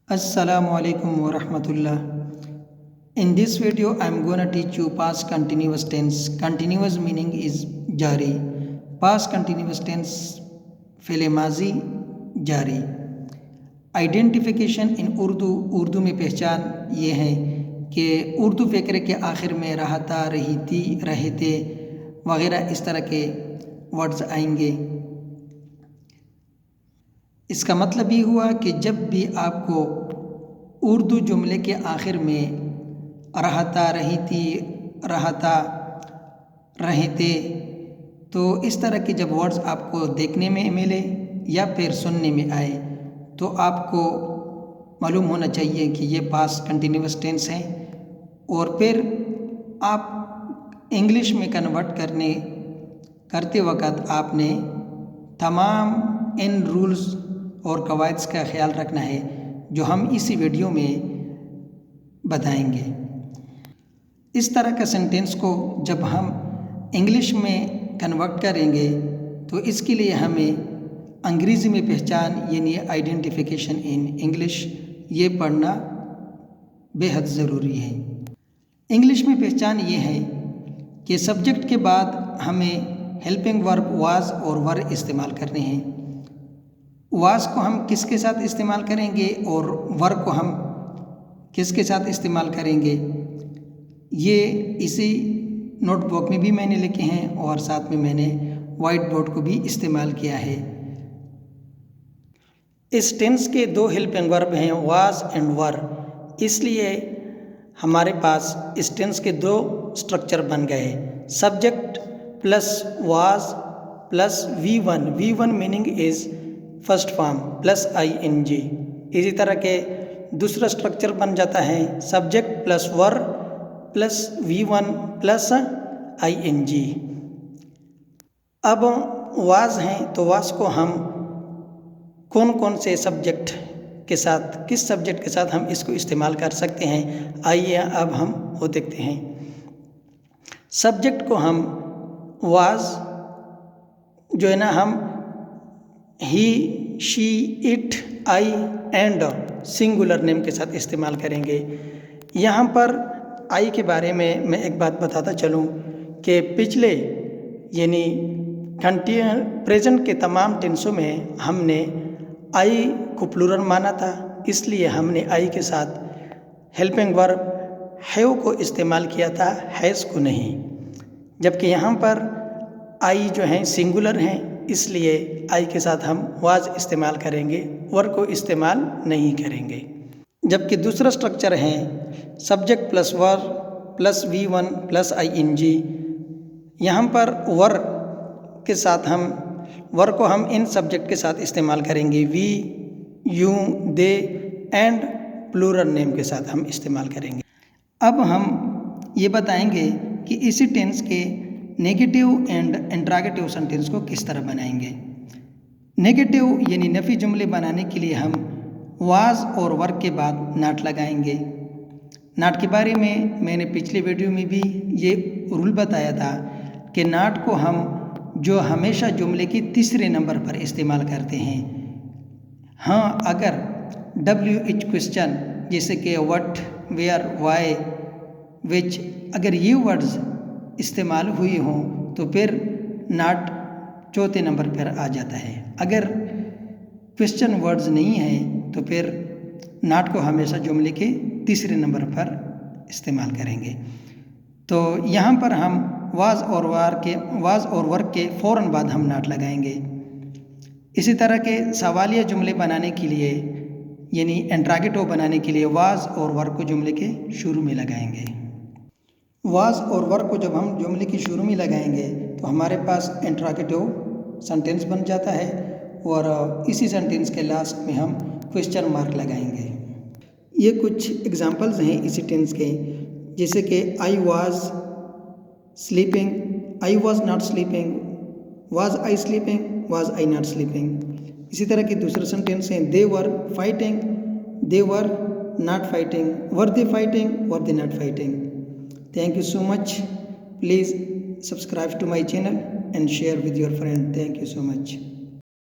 Assalamu alaikum wa rahmatullah. In this video, I am gonna teach you past continuous tense. Continuous meaning is jari. Past continuous tense fail माजी जारी. Identification इन उर्दू में पहचान ये है कि उर्दू फ़िक्र के आखिर में रहता, रही थी, रहे थे वगैरह इस तरह के वर्ड्स आएंगे. इसका मतलब ये हुआ कि जब भी आपको उर्दू जुमले के आखिर में रहता, रही थी, रहता, रहे थे, तो इस तरह के जब वर्ड्स आपको देखने में मिले या फिर सुनने में आए तो आपको मालूम होना चाहिए कि ये पास्ट कंटिन्यूअस टेंस है. और फिर आप इंग्लिश में कन्वर्ट करते वक्त आपने तमाम इन रूल्स और कवायद का ख्याल रखना है जो हम इसी वीडियो में बताएंगे. इस तरह का सेंटेंस को जब हम इंग्लिश में कन्वर्ट करेंगे तो इसके लिए हमें अंग्रेज़ी में पहचान यानी आइडेंटिफिकेशन इन इंग्लिश ये पढ़ना बेहद ज़रूरी है. इंग्लिश में पहचान ये है कि सब्जेक्ट के बाद हमें हेल्पिंग वर्ब वाज और वर इस्तेमाल करने हैं. वाज को हम किसके साथ इस्तेमाल करेंगे और वर को हम किसके साथ इस्तेमाल करेंगे ये इसी नोटबुक में भी मैंने लिखे हैं और साथ में मैंने वाइट बोर्ड को भी इस्तेमाल किया है. इस टेंस के दो हेल्पिंग वर्ब हैं वाज एंड वर, इसलिए हमारे पास इस टेंस के दो स्ट्रक्चर बन गए. Subject plus was plus V1 meaning is first form plus ING. इसी तरह के दूसरा स्ट्रक्चर बन जाता है सब्जेक्ट प्लस वर प्लस V1 प्लस ING. अब वाज हैं तो वाज को हम कौन कौन से सब्जेक्ट के साथ, किस सब्जेक्ट के साथ हम इसको इस्तेमाल कर सकते हैं, आइए अब हम वो देखते हैं. सब्जेक्ट को हम वाज जो है ना हम he, she, it, I and singular name के साथ इस्तेमाल करेंगे. यहाँ पर आई के बारे में मैं एक बात बताता चलूँ कि पिछले यानी प्रेजेंट के तमाम टेंसों में हमने आई को प्लूरल माना था, इसलिए हमने आई के साथ हेल्पिंग वर्ब हैव को इस्तेमाल किया था, हैज़ को नहीं. जबकि यहाँ पर आई जो हैं सिंगुलर हैं, इसलिए आई के साथ हम वाज इस्तेमाल करेंगे, वर को इस्तेमाल नहीं करेंगे. जबकि दूसरा स्ट्रक्चर है सब्जेक्ट प्लस वर प्लस V1 प्लस ING. यहाँ पर वर के साथ वर को हम इन सब्जेक्ट के साथ इस्तेमाल करेंगे, we, you, they and plural name के साथ हम इस्तेमाल करेंगे. अब हम ये बताएंगे कि इसी टेंस के नेगेटिव एंड इंट्रोगेटिव सेंटेंस को किस तरह बनाएंगे. नेगेटिव यानी नफ़ी जुमले बनाने के लिए हम वाज और वर के बाद नाट लगाएंगे. नाट के बारे में मैंने पिछले वीडियो में भी ये रूल बताया था कि नाट को हम जो हमेशा जुमले के तीसरे नंबर पर इस्तेमाल करते हैं. हाँ, अगर WH क्वेश्चन जैसे कि व्हाट, वेयर, वाई, विच, अगर ये वर्ड्स इस्तेमाल हुए हों तो फिर नाट चौथे नंबर पर आ जाता है. अगर क्वेश्चन वर्ड्स नहीं हैं तो फिर नाट को हमेशा जुमले के तीसरे नंबर पर इस्तेमाल करेंगे. तो यहाँ पर हम वाज और वर के फ़ौरन बाद हम नाट लगाएंगे. इसी तरह के सवालिया जुमले बनाने के लिए यानी इंट्रोगेटिव बनाने के लिए वाज और वर को जुमले के शुरू में लगाएंगे. वाज और वर को जब हम जुमले की शुरू में लगाएंगे तो हमारे पास इंट्रोगेटिव सेंटेंस बन जाता है और इसी सेंटेंस के लास्ट में हम क्वेश्चन मार्क लगाएंगे. ये कुछ एग्जांपल्स हैं इसी टेंस के, जैसे कि I was sleeping, I was not sleeping, was I sleeping, was I not sleeping. इसी तरह के दूसरे सेंटेंस हैं they were fighting, they were not fighting, were they fighting, were they not fighting. Thank you so much. Please subscribe to my channel and share with your friend. Thank you so much.